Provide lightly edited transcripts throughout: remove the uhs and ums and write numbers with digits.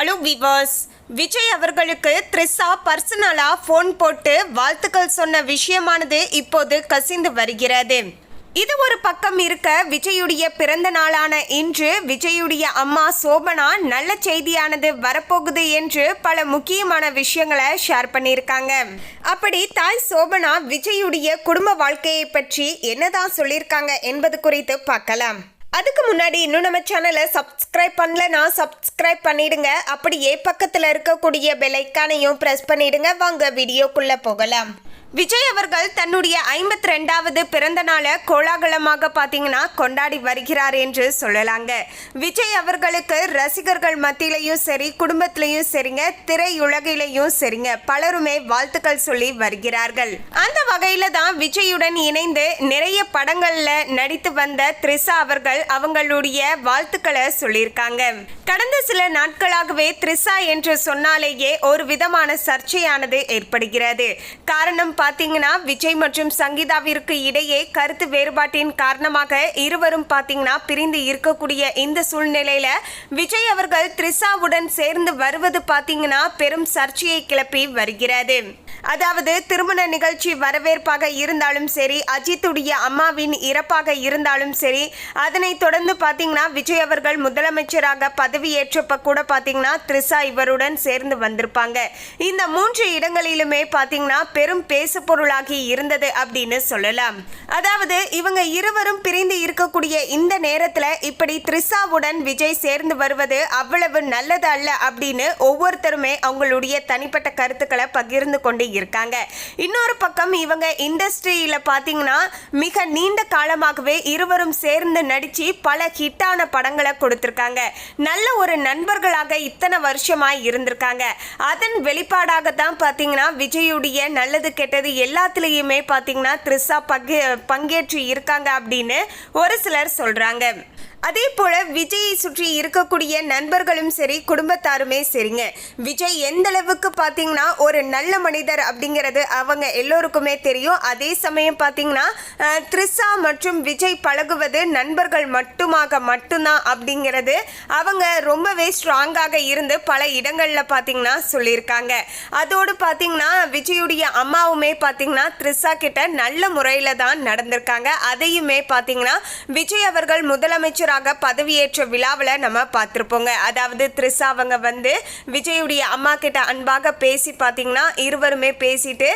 Hello viewers, Vijay அவர்களுக்கு த்ரிஷா பர்சனலா phone போட்டு வாழ்த்துக்கள் சொன்ன விஷயமானது இப்போது கசிந்து வருகிறது. இது ஒரு பக்கம் இருக்க, விஜயுடைய பிறந்த நாளான இன்று விஜயுடைய அம்மா சோபனா நல்ல செய்தியானது வரப்போகுது என்று பல முக்கியமான விஷயங்களை ஷேர் பண்ணியிருக்காங்க. அப்படி தாய் சோபனா விஜயுடைய குடும்ப வாழ்க்கையை பற்றி என்னதான் சொல்லியிருக்காங்க என்பது குறித்து பார்க்கலாம். அதுக்கு முன்னாடி இன்னும் நம்ம சேனலை சப்ஸ்கிரைப் பண்ணலனா சப்ஸ்கிரைப் பண்ணிடுங்க. அப்படியே பக்கத்தில் இருக்கக்கூடிய பெல் ஐக்கானையும் ப்ரெஸ் பண்ணிடுங்க. வாங்க வீடியோக்குள்ள போகலாம். விஜய் அவர்கள் தன்னுடைய 52வது பிறந்த நாளை கோலாகலமாக பார்த்தீங்கன்னா கொண்டாடி வருகிறார் என்று சொல்லலாங்க. விஜய் அவர்களுக்கு ரசிகர்கள் மத்தியிலையும் சரி, குடும்பத்திலையும் சரிங்க, திரையுலகிலையும் சரிங்க, பலருமே வாழ்த்துக்கள் சொல்லி வருகிறார்கள். அந்த வகையில தான் விஜயுடன் இணைந்து நிறைய படங்கள்ல நடித்து வந்த த்ரிஷா அவர்கள் அவங்களுடைய வாழ்த்துக்களை சொல்லியிருக்காங்க. கடந்த சில நாட்களாகவே த்ரிஷா என்று சொன்னாலேயே ஒரு விதமான சர்ச்சையானது ஏற்படுகிறது. காரணம் பாத்தீங்கன்னா, விஜய் மற்றும் சங்கீதாவிற்கு இடையே கருத்து வேறுபாட்டின் காரணமாக இருவரும் பாத்தீங்கன்னா பிரிந்து இருக்கக்கூடிய இந்த சூழ்நிலையில விஜய் அவர்கள் த்ரிஷாவுடன் சேர்ந்து வருவது பாத்தீங்கன்னா பெரும் சர்ச்சையை கிளப்பி வருகிறது. அதாவது திருமண நிகழ்ச்சி வரவேற்பாக இருந்தாலும் சரி, அஜித்துடைய அம்மாவின் இறப்பாக இருந்தாலும் சரி, அதனை தொடர்ந்து பாத்தீங்கன்னா விஜய் அவர்கள் முதலமைச்சராக பதவியேற்றப்ப கூட பாத்தீங்கன்னா த்ரிஷா இவருடன் சேர்ந்து வந்திருப்பாங்க. இந்த 3 இடங்களிலுமே பாத்தீங்கன்னா பெரும் பேசு பொருளாகி இருந்தது அப்படின்னு சொல்லலாம். அதாவது இவங்க இருவரும் பிரிந்து இருக்கக்கூடிய இந்த நேரத்துல இப்படி த்ரிஷாவுடன் விஜய் சேர்ந்து வருவது அவ்வளவு நல்லது அல்ல அப்படின்னு ஒவ்வொருத்தருமே அவங்களுடைய தனிப்பட்ட கருத்துக்களை பகிர்ந்து கொண்டு இருக்காங்க. இன்னொரு பக்கம் இவங்க இண்டஸ்ட்ரியில பாத்தீங்கன்னா மிக நீண்ட காலமாகவே இருவரும் சேர்ந்து நடிச்சு பல ஹிட்டான படங்களை கொடுத்திருக்காங்க. நல்ல ஒரு நண்பர்களாக இத்தனை வருஷமாய் இருந்திருக்காங்க. அதன் வெளிப்பாடாக தான் பாத்தீங்கன்னா விஜயுடைய நல்லது கெட்டது எல்லாத்துலயுமே பாத்தீங்கன்னா த்ரிஷா பங்கேற்று இருக்காங்க அப்படின்னு ஒரு சிலர் சொல்றாங்க. அதே போல விஜயை சுற்றி இருக்கக்கூடிய நண்பர்களும் சரி, குடும்பத்தாருமே சரிங்க, விஜய் எந்த அளவுக்கு பார்த்தீங்கன்னா ஒரு நல்ல மனிதர் அப்படிங்கிறது அவங்க எல்லோருக்குமே தெரியும். அதே சமயம் பார்த்தீங்கன்னா த்ரிஷா மற்றும் விஜய் பழகுவது நண்பர்கள் மட்டும்தான் அப்படிங்கிறது அவங்க ரொம்பவே ஸ்ட்ராங்காக இருந்து பல இடங்களில் பார்த்தீங்கன்னா சொல்லியிருக்காங்க. அதோடு பார்த்தீங்கன்னா விஜயுடைய அம்மாவுமே பார்த்தீங்கன்னா த்ரிஷா கிட்ட நல்ல முறையில் தான் நடந்திருக்காங்க. அதையுமே பார்த்தீங்கன்னா விஜய் அவர்கள் முதலமைச்சர் பதவியேற்ற விழாவில் நம்ம பார்த்திருப்போங்க. அதாவது த்ரிஷா அவங்க வந்து விஜயுடைய அம்மா கிட்ட அன்பாக பேசி பார்த்தீங்கன்னா இருவருமே பேசிட்டு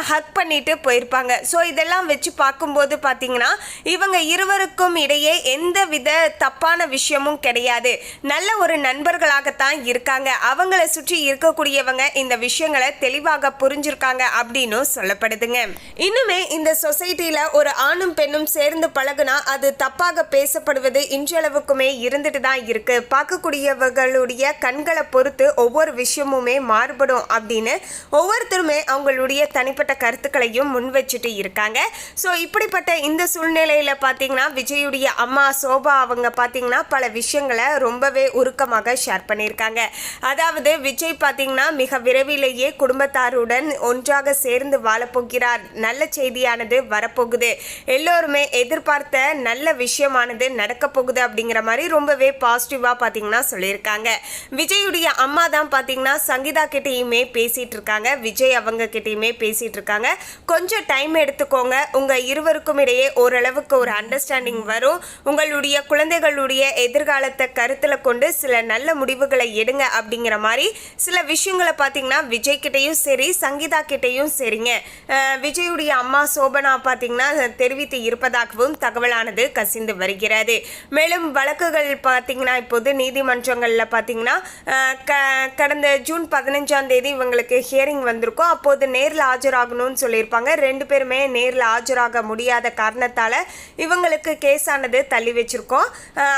ஹக் பண்ணிட்டு போயிருப்பாங்க. ஸோ இதெல்லாம் வச்சு பார்க்கும்போது பார்த்தீங்கன்னா இவங்க இருவருக்கும் இடையே எந்த வித தப்பான விஷயமும் கிடையாது. நல்ல ஒரு நண்பர்களாகத்தான் இருக்காங்க. அவங்கள சுற்றி இருக்கக்கூடியவங்க இந்த விஷயங்களை தெளிவாக புரிஞ்சிருக்காங்க அப்படின்னு சொல்லப்படுதுங்க. இன்னுமே இந்த சொசைட்டில ஒரு ஆணும் பெண்ணும் சேர்ந்து பழகுனா அது தப்பாக பேசப்படுவது இன்றளவுக்குமே இருந்துட்டு தான் இருக்கு. பார்க்கக்கூடியவர்களுடைய கண்களை பொறுத்து ஒவ்வொரு விஷயமுமே மாறுபடும் அப்படின்னு ஒவ்வொருத்தருமே அவங்களுடைய தனிப்பட்ட கருத்துக்களையும் முன் வச்சுட்டு இருக்காங்க. ஸோ இப்படிப்பட்ட இந்த சூழ்நிலையில பார்த்தீங்கன்னா விஜயுடைய அம்மா சோபா அவங்க பார்த்தீங்கன்னா பல விஷயங்களை ரொம்பவே உருக்கமாக ஷேர் பண்ணியிருக்காங்க. அதாவது விஜய் பார்த்தீங்கன்னா மிக விரைவிலேயே குடும்பத்தாருடன் ஒன்றாக சேர்ந்து வாழப்போகிறார். நல்ல செய்தியானது வரப்போகுது. எல்லோருமே எதிர்பார்த்த நல்ல விஷயமானது நடக்க போகுது அப்படிங்கிற மாதிரி ரொம்பவே பாசிட்டிவா பாத்தீங்கன்னா சொல்லியிருக்காங்க. விஜயுடைய அம்மா தான் பாத்தீங்கன்னா சங்கீதா கிட்டையுமே பேசிட்டு இருக்காங்க, விஜய் அவங்க கிட்டையுமே பேசிட்டு இருக்காங்க. கொஞ்சம் டைம் எடுத்துக்கோங்க, உங்க இருவருக்கும் இடையே ஓரளவுக்கு ஒரு அண்டர்ஸ்டாண்டிங் வரும். உங்களுடைய குழந்தைகளுடைய எதிர்காலத்தை கருத்துல கொண்டு சில நல்ல முடிவுகளை எடுங்க அப்படிங்கிற மாதிரி சில விஷயங்களை பாத்தீங்கன்னா விஜய் கிட்டையும் சரி, சங்கீதா கிட்டையும் சரிங்க விஜயுடைய அம்மா சோபனா பாத்தீங்கன்னா தெரிவித்து இருப்பதாகவும் தகவலானது கசிந்து வருகிறது. மேலும் வழக்குகள் பார்த்தீங்கன்னா இப்போது நீதிமன்றங்களில் பார்த்தீங்கன்னா கடந்த ஜூன் 15ஆம் தேதி இவங்களுக்கு ஹியரிங் வந்திருக்கும். அப்போது நேரில் ஆஜராகணும்னு சொல்லியிருப்பாங்க. 2 பேருமே நேரில் ஆஜராக முடியாத காரணத்தால் இவங்களுக்கு கேஸானது தள்ளி வச்சிருக்கோம்.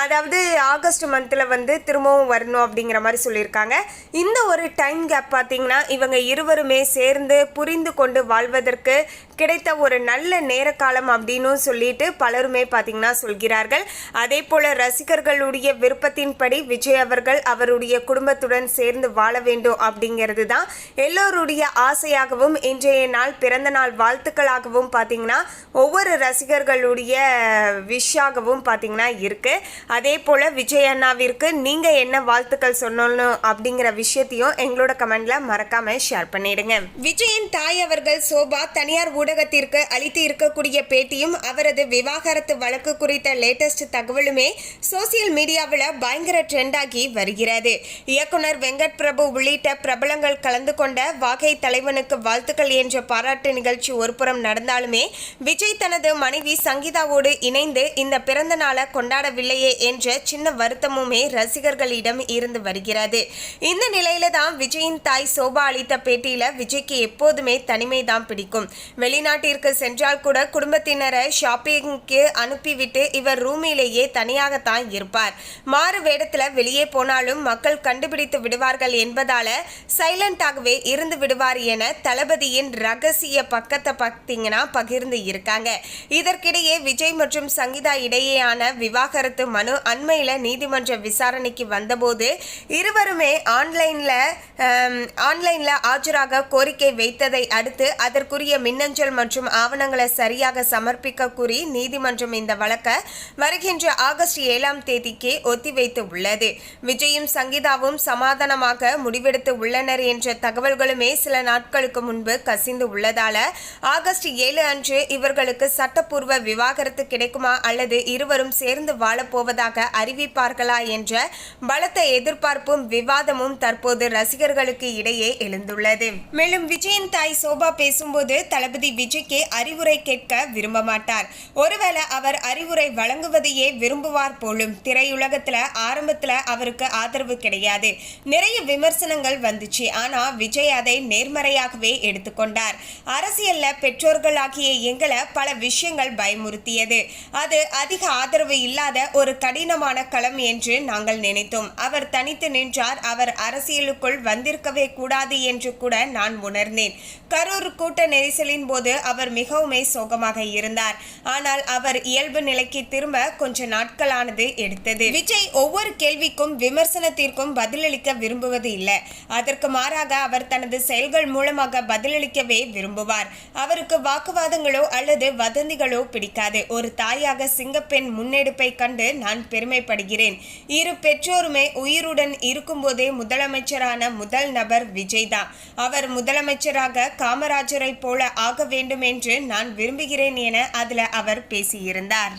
அதாவது ஆகஸ்ட் மந்தில் வந்து திரும்பவும் வரணும் அப்படிங்கிற மாதிரி சொல்லியிருக்காங்க. இந்த ஒரு டைம் கேப் பார்த்தீங்கன்னா இவங்க இருவருமே சேர்ந்து புரிந்து கொண்டு வாழ்வதற்கு கிடைத்த ஒரு நல்ல நேர காலம் அப்படின்னு சொல்லிட்டு பலருமே பார்த்தீங்கன்னா சொல்கிறார்கள். அதே போல ரசிகர்களுடைய விருப்பத்தின்படி விஜய் அவர்கள் அவருடைய குடும்பத்துடன் சேர்ந்து வாழ வேண்டும் அப்படிங்கிறது தான் எல்லோருடைய ஆசையாகவும் இன்றைய நாள் பிறந்த நாள் வாழ்த்துக்களாகவும் பார்த்தீங்கன்னா ஒவ்வொரு ரசிகர்களுடைய விஷாகவும் பார்த்தீங்கன்னா இருக்கு. அதே போல விஜய் அண்ணாவிற்கு நீங்க என்ன வாழ்த்துக்கள் சொல்லணும் அப்படிங்கிற விஷயத்தையும் எங்களோட கமெண்ட்ல மறக்காம ஷேர் பண்ணிடுங்க. விஜயின் தாய் அவர்கள் சோபா தனியார் ஊடகத்திற்கு அளித்து இருக்கக்கூடிய பேட்டியும் அவரது விவாகரத்து வழக்கு குறித்த லேட்டஸ்ட் தகவலுமே சோசியல் மீடியாவில் பயங்கர ட்ரெண்டாகி வருகிறது. இயக்குனர் வெங்கட் பிரபு உள்ளிட்ட பிரபலங்கள் கலந்து கொண்ட வாகை தலைவனுக்கு வாழ்த்துக்கள் என்ற பாராட்டு நிகழ்ச்சி ஒருபுறம் நடந்தாலுமே விஜய் தனது மனைவி சங்கீதாவோடு இணைந்து இந்த பிறந்த நாளை கொண்டாடவில்லையே என்ற சின்ன வருத்தமுமே ரசிகர்களிடம் இருந்து வருகிறது. இந்த நிலையில தான் விஜயின் தாய் சோபா அளித்த பேட்டியில விஜய்க்கு எப்போதுமே தனிமை தான் பிடிக்கும். வெளிநாட்டிற்கு சென்றால் கூட குடும்பத்தினரை ஷாப்பிங்க்கு அனுப்பிவிட்டு இவர் ரூமிலேயே தனியாகத்தான் இருப்பார். மாறு வேடத்துல வெளியே போனாலும் மக்கள் கண்டுபிடித்து விடுவார்கள் என்பதால சைலண்டாகவே இருந்து விடுவார் என தளபதியின் ரகசிய பக்கத்தை பார்த்தீங்கன்னா பகிர்ந்து இருக்காங்க. இதற்கிடையே விஜய் மற்றும் சங்கீதா இடையேயான விவாகரத்து மனு அண்மையில நீதிமன்ற விசாரணைக்கு வந்தபோது இருவருமே ஆன்லைன்ல ஆஜராக கோரிக்கை வைத்ததை அடுத்து அதற்குரிய மின்னஞ்சல் மற்றும் ஆவணங்களை சரியாக சமர்ப்பிக்க கூறி நீதிமன்றம் இந்த வழக்கை வருகின்ற ஆகஸ்ட் 7ஆம் தேதிக்கு ஒத்திவைத்து உள்ளது. விஜயும் சங்கீதாவும் சமாதானமாக முடிவெடுத்து உள்ளனர் என்ற தகவல்களுமே சில நாட்களுக்கு முன்பு கசிந்து உள்ளதால ஆகஸ்ட் 7 அன்று இவர்களுக்கு சட்டப்பூர்வ விவாகரத்து கிடைக்குமா அல்லது இருவரும் சேர்ந்து வாழப்போவதாக அறிவிப்பார்களா என்ற பலத்த எதிர்பார்ப்பும் விவாதமும் தற்போது ரசிகர்களுக்கு இடையே எழுந்துள்ளது. மேலும் விஜயின் தாய் சோபா பேசும்போது தளபதி விஜய்க்கு அறிவுரை கேட்க விரும்ப மாட்டார். ஒருவேளை அவர் அறிவுரை வழங்குவதையே விரும்புவார் போலும். திரையுலகத்துல ஆரம்பத்துல அவருக்கு ஆதரவு கிடையாது, நிறைய விமர்சனங்கள் வந்துச்சு. ஆனா விஜய் அதை நேர்மறையாகவே எடுத்துக்கொண்டார். அரசியல்ல பெற்றோர்களாகிய எங்களை பல விஷயங்கள் பயமுறுத்தியது. அது அதிக ஆதரவு இல்லாத ஒரு கடினமான களம் என்று நாங்கள் நினைத்தோம். அவர் தனித்து நின்றார். அவர் அரசியலுக்குள் வந்திருக்கவே கூடாது என்று கூட நான் உணர்ந்தேன். கரூர் கூட்ட நெரிசலின் போது அவர் மிகவுமே சோகமாக இருந்தார். ஆனால் அவர் இயல்பு நிலைக்கு திரும்ப கொஞ்ச நாட்களானது எடுத்தது. விஜய் ஒவ்வொரு கேள்விக்கும் விமர்சனத்திற்கும் பதிலளிக்க விரும்புவது இல்லை. அதற்கு மாறாக அவர் தனது செயல்கள் மூலமாக பதிலளிக்கவே விரும்புவார். அவருக்கு வாக்குவாதங்களோ அல்லது வதந்திகளோ பிடிக்காது. ஒரு தாயாக சிங்கப்பெண் முன்னெடுப்பை கண்டு நான் பெருமைப்படுகிறேன். இரு பெற்றோருமே உயிருடன் இருக்கும்போதே முதலமைச்சரான முதல் நபர் விஜய் தான். அவர் முதலமைச்சராக காமராஜரை போல ஆக வேண்டும் என்று நான் விரும்புகிறேன் என அதுல அவர் பேசியிருந்தார்.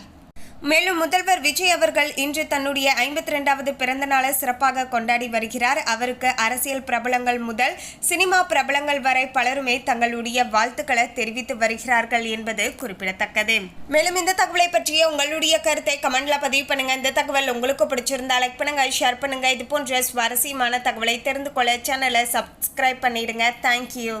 மேலும் முதல்வர் விஜய் அவர்கள் இன்று தன்னுடைய 52வது பிறந்த நாளை சிறப்பாக கொண்டாடி வருகிறார். அவருக்கு அரசியல் பிரபலங்கள் முதல் சினிமா பிரபலங்கள் வரை பலருமே தங்களுடைய வாழ்த்துக்களை தெரிவித்து வருகிறார்கள் என்பது குறிப்பிடத்தக்கது. மேலும் இந்த தகவலை பற்றிய உங்களுடைய கருத்தை கமெண்ட்ல பதிவு பண்ணுங்க. இந்த தகவல் உங்களுக்கு பிடிச்சிருந்தா லைக் பண்ணுங்க, ஷேர் பண்ணுங்க. இது போன்ற சுவாரஸ்யமான தகவலை தெரிந்து கொள்ள சேனலை சப்ஸ்கிரைப் பண்ணிடுங்க. தேங்க்யூ.